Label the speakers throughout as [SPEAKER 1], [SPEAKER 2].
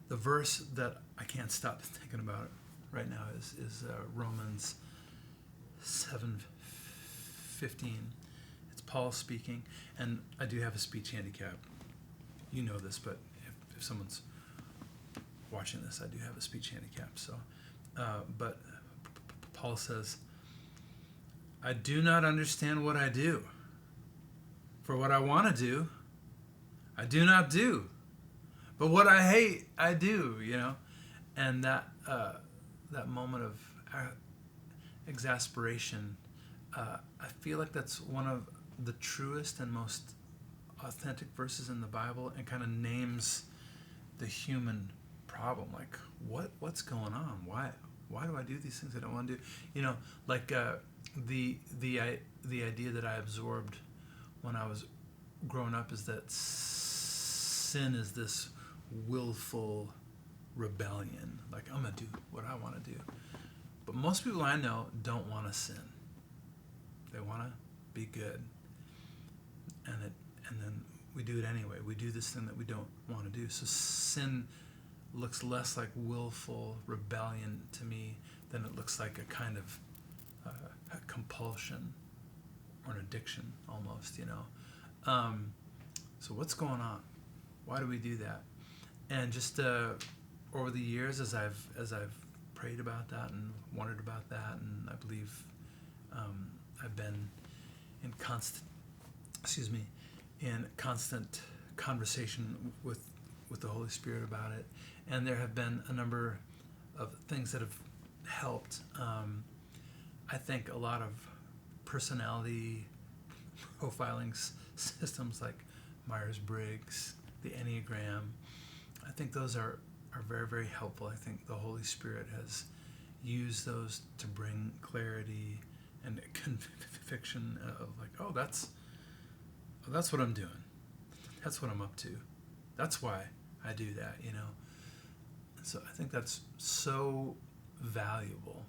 [SPEAKER 1] the verse that I can't stop thinking about right now is Romans 7:15. It's Paul speaking, and I do have a speech handicap. You know this, but if someone's watching this, I do have a speech handicap. So, but Paul says, "I do not understand what I do. For what I want to do, I do not do. But what I hate, I do." And that moment of exasperation, I feel like that's one of the truest and most authentic verses in the Bible, and kind of names the human problem. Like, what's going on? Why do I do these things I don't want to do? Like the idea that I absorbed when I was growing up is that sin is this willful rebellion. Like, I'm gonna do what I want to do. But most people I know don't want to sin. They want to be good, and then we do it anyway. We do this thing that we don't want to do. So sin looks less like willful rebellion to me than it looks like a kind of a compulsion or an addiction almost. So what's going on? Why do we do that? And just over the years, as I've prayed about that and wondered about that, and I believe I've been in constant conversation with the Holy Spirit about it, and there have been a number of things that have helped. I think a lot of personality profiling systems like Myers-Briggs, the Enneagram, I think those are very, very helpful. I think the Holy Spirit has used those to bring clarity and conviction of like, oh, that's what I'm doing. That's what I'm up to. That's why I do that, So I think that's so valuable.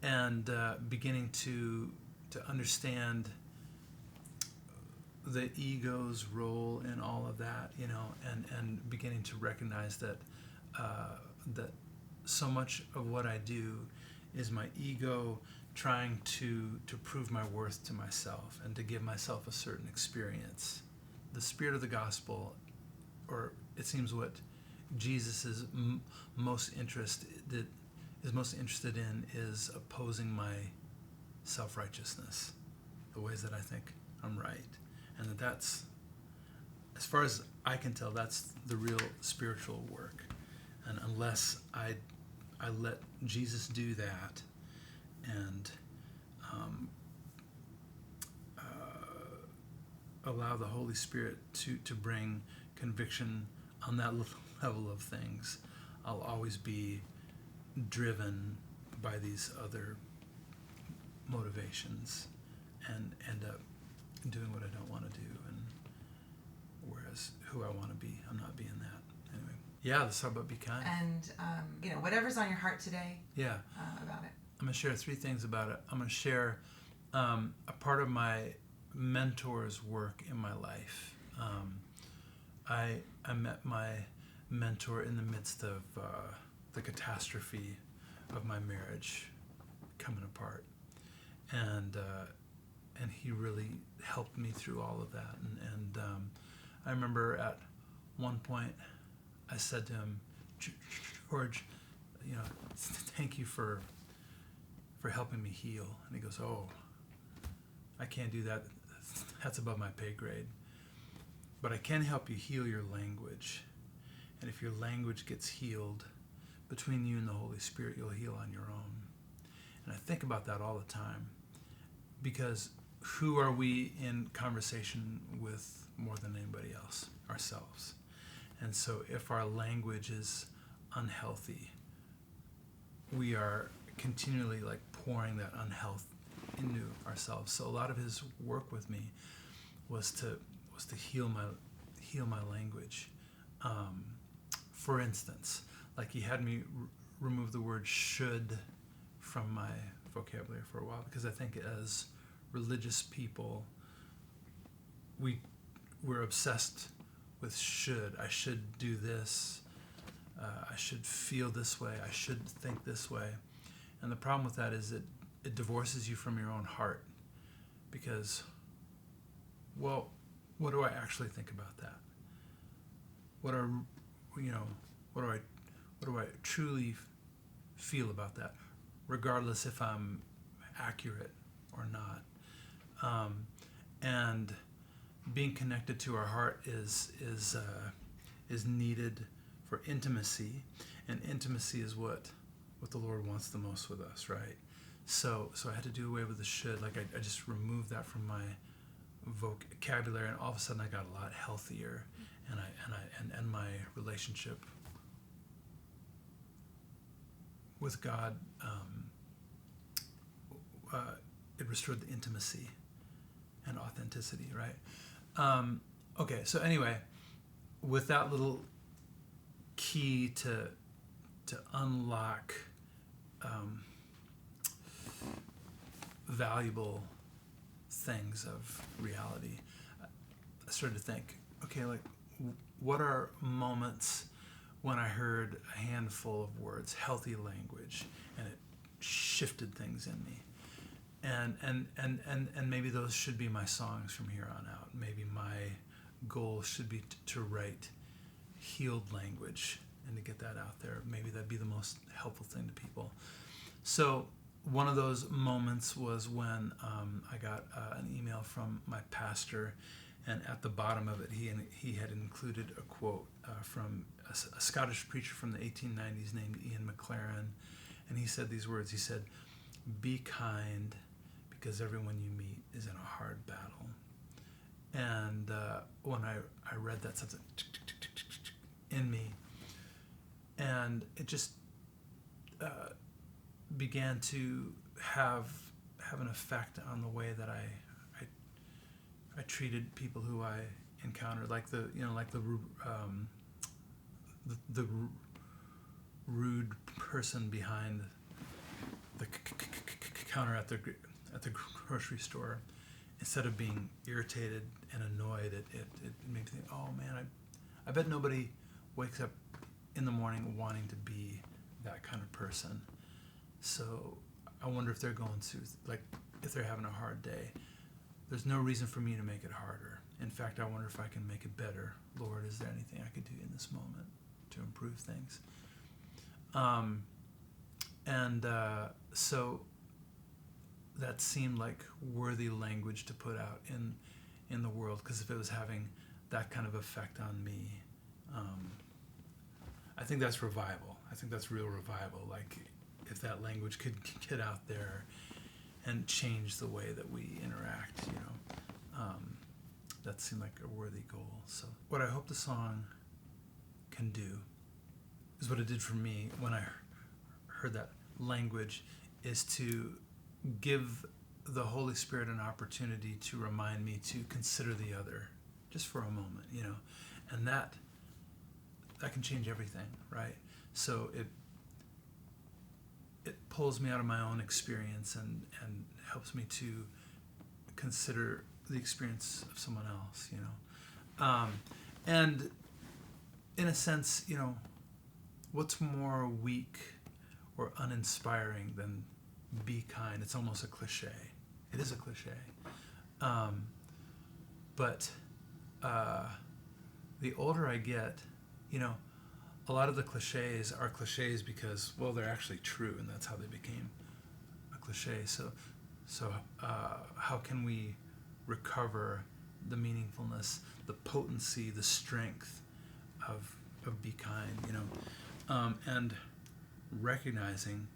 [SPEAKER 1] And beginning to understand the ego's role in all of that, and beginning to recognize that that so much of what I do is my ego trying to prove my worth to myself and to give myself a certain experience. The spirit of the gospel, or it seems what Jesus is most interested in, is opposing my self-righteousness, the ways that I think I'm right. And that's, as far as I can tell, that's the real spiritual work. And unless I let Jesus do that and allow the Holy Spirit to bring conviction on that level of things, I'll always be driven by these other motivations and end up doing what I don't want to do, and whereas who I want to be, I'm not being that. Anyway, let's talk about be kind.
[SPEAKER 2] And whatever's on your heart today. About it.
[SPEAKER 1] I'm going to share 3 things about it. I'm going to share a part of my mentor's work in my life. I met my mentor in the midst of the catastrophe of my marriage coming apart, and he really helped me through all of that. And I remember at one point I said to him, "George, thank you for helping me heal." And he goes, "Oh, I can't do that. That's above my pay grade. But I can help you heal your language. And if your language gets healed between you and the Holy Spirit, you'll heal on your own." And I think about that all the time, because who are we in conversation with more than anybody else? Ourselves. And so if our language is unhealthy, we are continually like pouring that unhealth into ourselves. So a lot of his work with me was to heal my language. For instance, like he had me remove the word should from my vocabulary for a while, because I think as religious people, we're obsessed with should. I should do this. I should feel this way. I should think this way. And the problem with that is it divorces you from your own heart, because, well, what do I actually think about that? What do I truly feel about that, regardless if I'm accurate or not? And being connected to our heart is needed for intimacy, and intimacy is what the Lord wants the most with us, right? So I had to do away with the should. Like I just removed that from my vocabulary, and all of a sudden I got a lot healthier, and my relationship with God, it restored the intimacy and authenticity, right? Okay, so anyway, with that little key to unlock valuable things of reality, I started to think, okay, like, what are moments when I heard a handful of words, healthy language, and it shifted things in me? And maybe those should be my songs from here on out. Maybe my goal should be to write healed language and to get that out there. Maybe that'd be the most helpful thing to people. So one of those moments was when I got an email from my pastor, and at the bottom of it, he had included a quote from a Scottish preacher from the 1890s named Ian McLaren, and he said these words. He said, "Be kind, because everyone you meet is in a hard battle." And when I read that, something in me, and it just began to have an effect on the way that I treated people who I encountered, like the rude person behind the counter at the grocery store. Instead of being irritated and annoyed, it made me think, oh man, I bet nobody wakes up in the morning wanting to be that kind of person. So I wonder if they're going through, like, if they're having a hard day. There's no reason for me to make it harder. In fact, I wonder if I can make it better. Lord, is there anything I could do in this moment to improve things? So that seemed like worthy language to put out in the world, because if it was having that kind of effect on me, I think that's revival. I think that's real revival. Like, if that language could get out there and change the way that we interact, that seemed like a worthy goal. So what I hope the song can do is what it did for me when I heard that language, is to give the Holy Spirit an opportunity to remind me to consider the other just for a moment, and that can change everything, right? So it pulls me out of my own experience and helps me to consider the experience of someone else, and in a sense, what's more weak or uninspiring than be kind? It's almost a cliche. It is a cliche. But the older I get, a lot of the cliches are cliches because, well, they're actually true, and that's how they became a cliche. So how can we recover the meaningfulness, the potency, the strength of be kind, and recognizing,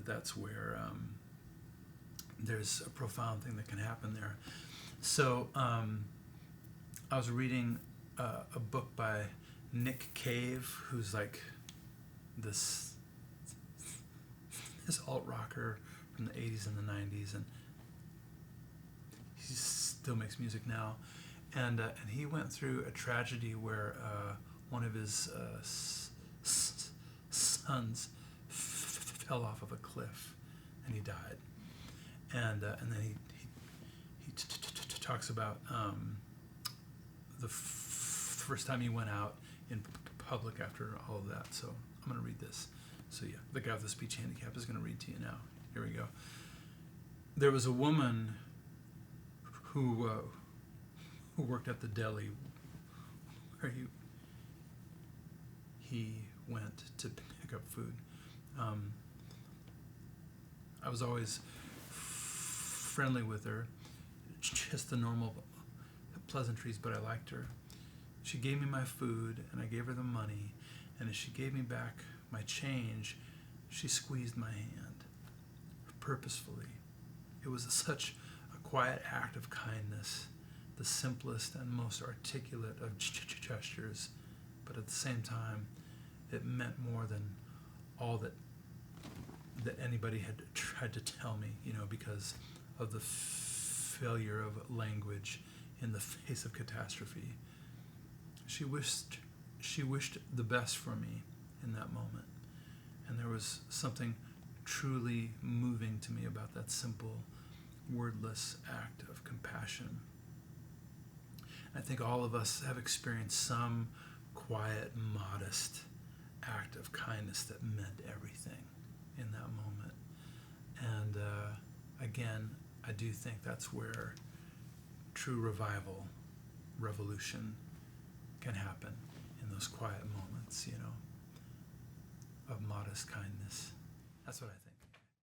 [SPEAKER 1] that's where there's a profound thing that can happen there. So I was reading a book by Nick Cave, who's like this alt rocker from the 80s and the 90s, and he still makes music now. And he went through a tragedy where one of his sons fell off of a cliff and he died. And then he talks about the first time he went out in public after all of that. So I'm going to read this. So yeah, the guy with the speech handicap is going to read to you now. Here we go. There was a woman who worked at the deli where he went to pick up food. I was always friendly with her, just the normal pleasantries, but I liked her. She gave me my food, and I gave her the money, and as she gave me back my change, she squeezed my hand purposefully. It was such a quiet act of kindness, the simplest and most articulate of gestures, but at the same time, it meant more than all that anybody had tried to tell me, because of the failure of language in the face of catastrophe. She wished the best for me in that moment, and there was something truly moving to me about that simple, wordless act of compassion. I think all of us have experienced some quiet, modest act of kindness that meant everything in that moment. And again, I do think that's where true revolution can happen, in those quiet moments, of modest kindness. That's what I think.